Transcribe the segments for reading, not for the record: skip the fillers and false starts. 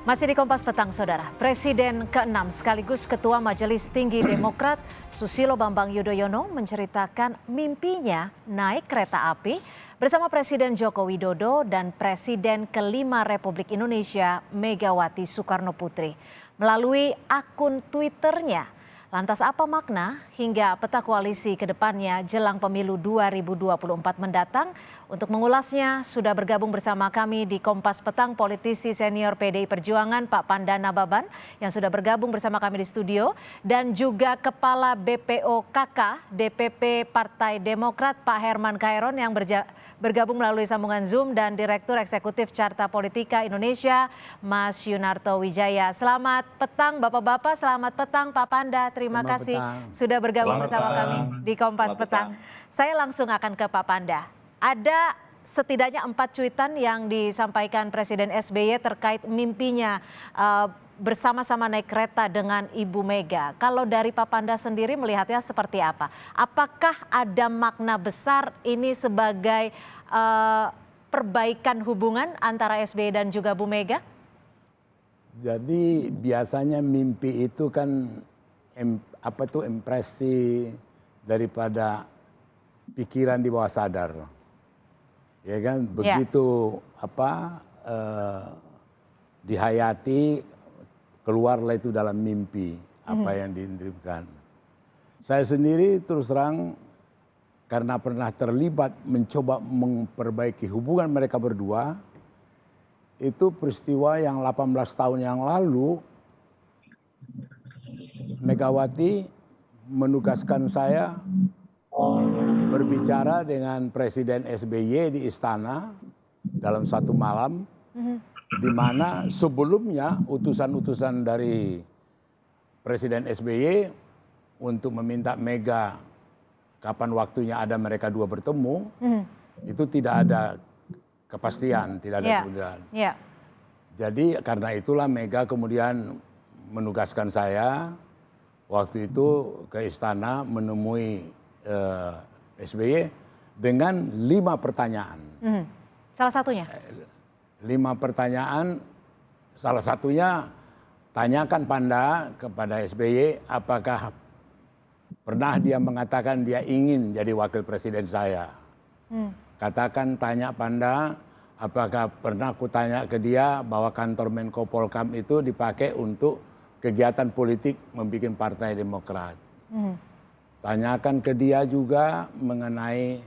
Masih di Kompas Petang, Saudara. Presiden ke-6 sekaligus Ketua Majelis Tinggi Demokrat, Susilo Bambang Yudhoyono menceritakan mimpinya naik kereta api bersama Presiden Joko Widodo dan Presiden ke-5 Republik Indonesia, Megawati Soekarnoputri. Melalui akun Twitternya, lantas apa makna hingga peta koalisi ke depannya jelang pemilu 2024 mendatang? Untuk mengulasnya sudah bergabung bersama kami di Kompas Petang politisi senior PDI Perjuangan Pak Pandana Baban yang sudah bergabung bersama kami di studio, dan juga Kepala BPO-KK DPP Partai Demokrat Pak Herman Khaeron yang bergabung melalui sambungan Zoom, dan Direktur Eksekutif Carta Politika Indonesia Mas Yunarto Wijaya. Selamat petang Bapak-Bapak, selamat petang Pak Panda. Terima kasih sudah bergabung bersama kami di Kompas Petang. Saya langsung akan ke Pak Panda. Ada setidaknya 4 cuitan yang disampaikan Presiden SBY terkait mimpinya bersama-sama naik kereta dengan Ibu Mega. Kalau dari Pak Panda sendiri melihatnya seperti apa? Apakah ada makna besar ini sebagai perbaikan hubungan antara SBY dan juga Bu Mega? Jadi biasanya mimpi itu kan impresi daripada pikiran di bawah sadar. Ya kan, begitu dihayati, keluarlah itu dalam mimpi apa yang diimpikan. Saya sendiri terus terang karena pernah terlibat mencoba memperbaiki hubungan mereka berdua, itu peristiwa yang 18 tahun yang lalu Megawati menugaskan saya berbicara dengan Presiden SBY di istana dalam satu malam, di mana sebelumnya utusan-utusan dari Presiden SBY untuk meminta Mega kapan waktunya ada mereka dua bertemu, itu tidak ada kepastian, tidak ada kemudian. Jadi karena itulah Mega kemudian menugaskan saya waktu itu ke istana menemui SBY dengan 5 pertanyaan. Salah satunya? 5 pertanyaan, salah satunya tanyakan Panda kepada SBY apakah pernah dia mengatakan dia ingin jadi wakil presiden saya. Katakan, tanya Panda apakah pernah aku tanya ke dia bahwa kantor Menko Polkam itu dipakai untuk kegiatan politik membuat Partai Demokrat. Tanyakan ke dia juga mengenai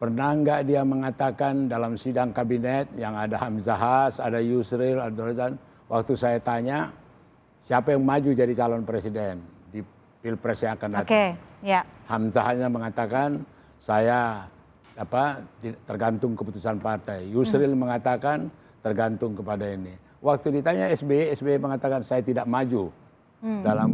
pernah nggak dia mengatakan dalam sidang kabinet yang ada Hamzahas, ada Yusril, ada waktu saya tanya siapa yang maju jadi calon presiden di Pilpres yang akan datang. Hamzahasnya mengatakan saya tergantung keputusan partai. Yusril mengatakan tergantung kepada ini. Waktu ditanya SBY mengatakan saya tidak maju dalam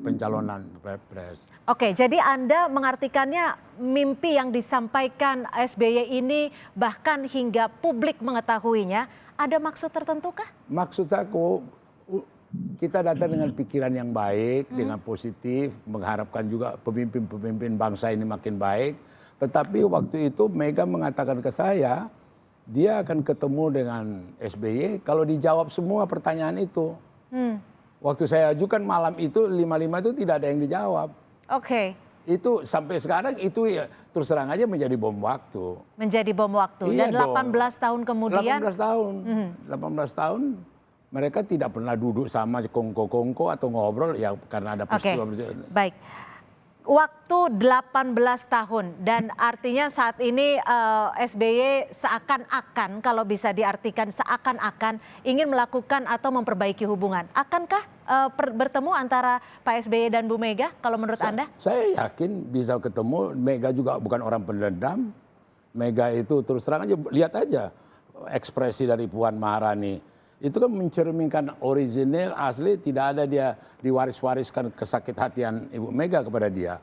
pencalonan Pilpres. Oke, jadi Anda mengartikannya mimpi yang disampaikan SBY ini bahkan hingga publik mengetahuinya, ada maksud tertentu kah? Maksud aku, kita datang dengan pikiran yang baik, dengan positif, mengharapkan juga pemimpin-pemimpin bangsa ini makin baik. Tetapi waktu itu Mega mengatakan ke saya, dia akan ketemu dengan SBY kalau dijawab semua pertanyaan itu. Waktu saya ajukan malam itu 5 itu tidak ada yang dijawab. Itu sampai sekarang itu ya terus terang aja menjadi bom waktu. Menjadi bom waktu. Iya, dan 18 tahun kemudian. 18 tahun. 18 tahun mereka tidak pernah duduk sama kongko-kongko atau ngobrol ya karena ada peristiwa. Baik. Waktu 18 tahun, dan artinya saat ini SBY seakan-akan, kalau bisa diartikan seakan-akan ingin melakukan atau memperbaiki hubungan. Akankah bertemu antara Pak SBY dan Bu Mega kalau menurut Anda? Saya yakin bisa ketemu. Mega juga bukan orang pendendam. Mega itu terus terang aja, lihat aja ekspresi dari Puan Maharani. Itu kan mencerminkan orisinil, asli, tidak ada dia diwaris-wariskan kesakit hatian Ibu Mega kepada dia.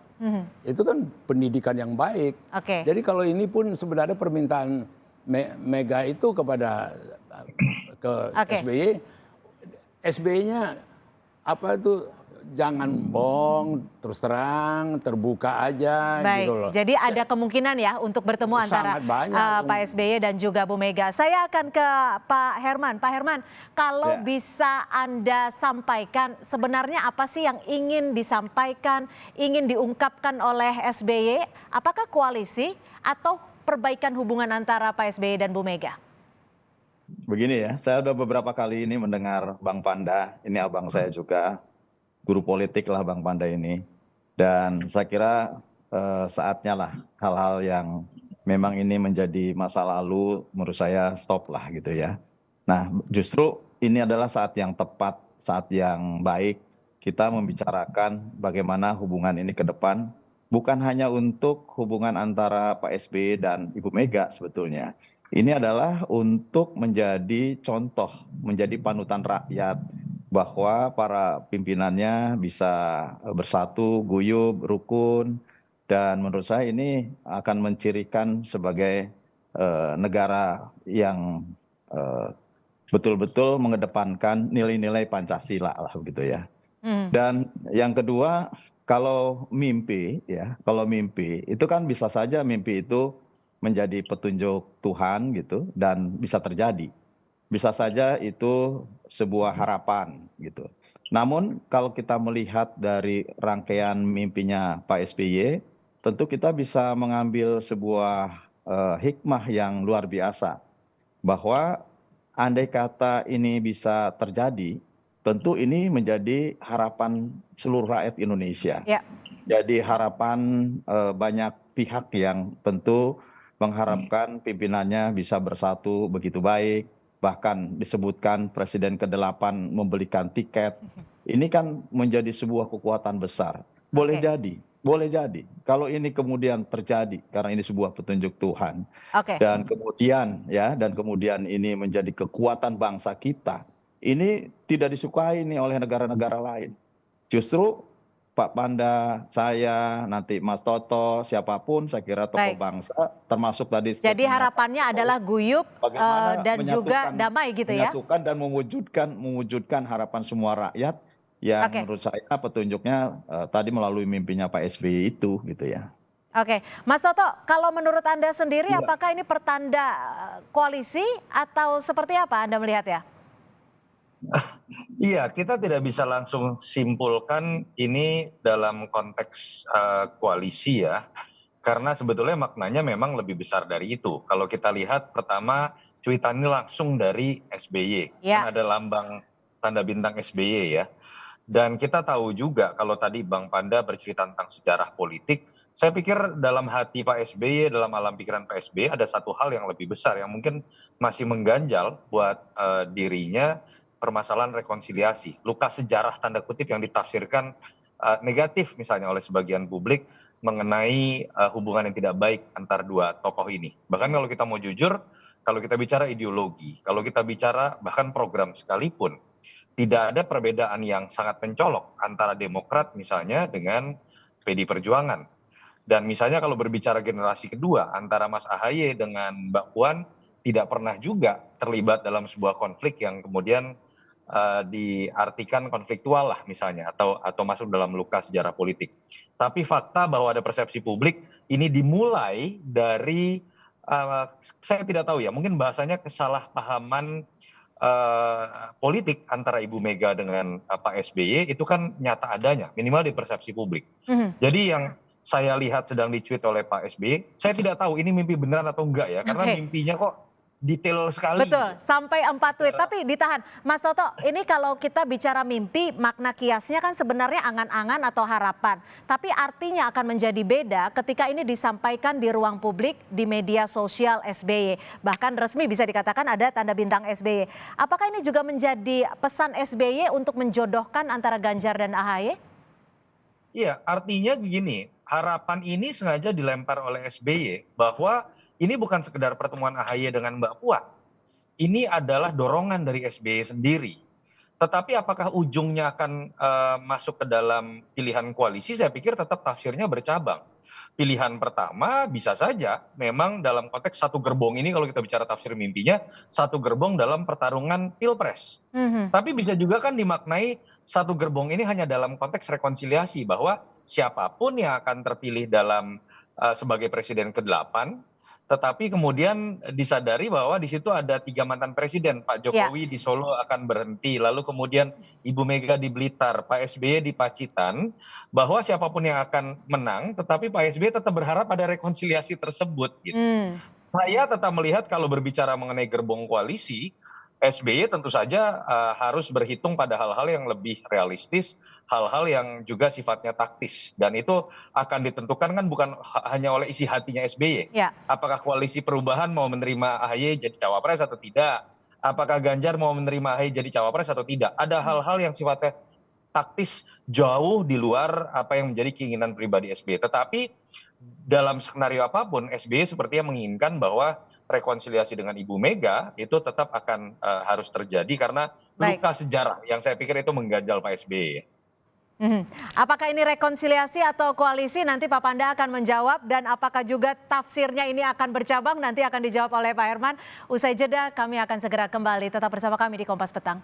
Itu kan pendidikan yang baik. Jadi kalau ini pun sebenarnya permintaan Mega itu kepada SBY, SBY-nya jangan bohong, terus terang, terbuka aja Baik, gitu loh. jadi ada kemungkinan ya untuk bertemu antara Sangat banyak. Pak SBY dan juga Bu Mega. Saya akan ke Pak Herman. Pak Herman, kalau Ya. bisa Anda sampaikan sebenarnya apa sih yang ingin disampaikan, ingin diungkapkan oleh SBY? Apakah koalisi atau perbaikan hubungan antara Pak SBY dan Bu Mega? Begini ya, saya udah beberapa kali ini mendengar Bang Panda, ini abang saya juga, guru politik lah Bang Panda ini. Dan saya kira saatnya lah hal-hal yang memang ini menjadi masa lalu menurut saya stop lah gitu ya. Nah justru ini adalah saat yang tepat, saat yang baik kita membicarakan bagaimana hubungan ini ke depan. Bukan hanya untuk hubungan antara Pak SBY dan Ibu Mega sebetulnya. Ini adalah untuk menjadi contoh, menjadi panutan rakyat bahwa para pimpinannya bisa bersatu, guyup, rukun, dan menurut saya ini akan mencirikan sebagai negara yang betul-betul mengedepankan nilai-nilai Pancasila lah begitu ya. Dan yang kedua, kalau mimpi itu kan bisa saja mimpi itu menjadi petunjuk Tuhan gitu dan bisa terjadi. Bisa saja itu sebuah harapan gitu. Namun kalau kita melihat dari rangkaian mimpinya Pak SBY, tentu kita bisa mengambil sebuah hikmah yang luar biasa. Bahwa andai kata ini bisa terjadi, tentu ini menjadi harapan seluruh rakyat Indonesia. Ya. Jadi harapan banyak pihak yang tentu mengharapkan pimpinannya bisa bersatu begitu baik. Bahkan disebutkan Presiden ke-8 membelikan tiket. Ini kan menjadi sebuah kekuatan besar. Boleh Oke. jadi, boleh jadi. Kalau ini kemudian terjadi, karena ini sebuah petunjuk Tuhan. Oke. Dan kemudian ini menjadi kekuatan bangsa kita. Ini tidak disukai nih oleh negara-negara lain. Justru Pak Panda, saya, nanti Mas Toto, siapapun saya kira tokoh Baik. bangsa, termasuk tadi Jadi statementnya harapannya Pak adalah Jokowi, guyup bagaimana dan juga menyatukan damai gitu ya. menyatukan dan mewujudkan harapan semua rakyat yang Oke. menurut saya petunjuknya tadi melalui mimpinya Pak SBY itu gitu ya. Oke, Mas Toto, kalau menurut Anda sendiri Iya. apakah ini pertanda koalisi atau seperti apa Anda melihat ya? Iya, kita tidak bisa langsung simpulkan ini dalam konteks koalisi ya, karena sebetulnya maknanya memang lebih besar dari itu. Kalau kita lihat pertama cuitan ini langsung dari SBY, Ya. kan ada lambang tanda bintang SBY ya. Dan kita tahu juga kalau tadi Bang Panda bercerita tentang sejarah politik, saya pikir dalam hati Pak SBY, dalam alam pikiran Pak SBY ada satu hal yang lebih besar yang mungkin masih mengganjal buat dirinya, permasalahan rekonsiliasi, luka sejarah tanda kutip yang ditafsirkan negatif misalnya oleh sebagian publik mengenai hubungan yang tidak baik antar dua tokoh ini. Bahkan kalau kita mau jujur, kalau kita bicara ideologi, kalau kita bicara bahkan program sekalipun, tidak ada perbedaan yang sangat mencolok antara Demokrat misalnya dengan PD Perjuangan. Dan misalnya kalau berbicara generasi kedua antara Mas Ahaye dengan Mbak Puan, tidak pernah juga terlibat dalam sebuah konflik yang kemudian diartikan konfliktual lah misalnya atau masuk dalam luka sejarah politik. Tapi fakta bahwa ada persepsi publik ini dimulai dari saya tidak tahu ya, mungkin bahasanya kesalahpahaman politik antara Ibu Mega dengan Pak SBY itu kan nyata adanya, minimal di persepsi publik. Jadi yang saya lihat sedang dicuit oleh Pak SBY, saya tidak tahu ini mimpi beneran atau enggak ya, karena mimpinya kok detail sekali. Betul, sampai 4 tweet. Tapi ditahan, Mas Toto, ini kalau kita bicara mimpi, makna kiasnya kan sebenarnya angan-angan atau harapan. Tapi artinya akan menjadi beda ketika ini disampaikan di ruang publik, di media sosial SBY. Bahkan resmi bisa dikatakan ada tanda bintang SBY. Apakah ini juga menjadi pesan SBY untuk menjodohkan antara Ganjar dan AHY? Iya, artinya begini, harapan ini sengaja dilempar oleh SBY bahwa ini bukan sekedar pertemuan AHY dengan Mbak Puan. Ini adalah dorongan dari SBY sendiri. Tetapi apakah ujungnya akan masuk ke dalam pilihan koalisi, saya pikir tetap tafsirnya bercabang. pilihan pertama bisa saja memang dalam konteks satu gerbong ini, kalau kita bicara tafsir mimpinya, satu gerbong dalam pertarungan pilpres. Tapi bisa juga kan dimaknai satu gerbong ini hanya dalam konteks rekonsiliasi, bahwa siapapun yang akan terpilih dalam sebagai presiden ke-8, tetapi kemudian disadari bahwa di situ ada 3 mantan presiden, Pak Jokowi di Solo akan berhenti, lalu kemudian Ibu Mega di Blitar, Pak SBY di Pacitan, bahwa siapapun yang akan menang, tetapi Pak SBY tetap berharap ada rekonsiliasi tersebut. Gitu. Saya tetap melihat kalau berbicara mengenai gerbong koalisi, SBY tentu saja harus berhitung pada hal-hal yang lebih realistis, hal-hal yang juga sifatnya taktis, dan itu akan ditentukan kan bukan hanya oleh isi hatinya SBY. Apakah koalisi perubahan mau menerima AHY jadi cawapres atau tidak? Apakah Ganjar mau menerima AHY jadi cawapres atau tidak? Ada hal-hal yang sifatnya taktis jauh di luar apa yang menjadi keinginan pribadi SBY. Tetapi dalam skenario apapun, SBY sepertinya menginginkan bahwa rekonsiliasi dengan Ibu Mega itu tetap akan harus terjadi karena luka sejarah yang saya pikir itu mengganjal Pak SBY. Apakah ini rekonsiliasi atau koalisi, nanti Pak Panda akan menjawab, dan apakah juga tafsirnya ini akan bercabang, nanti akan dijawab oleh Pak Herman. Usai jeda kami akan segera kembali, tetap bersama kami di Kompas Petang.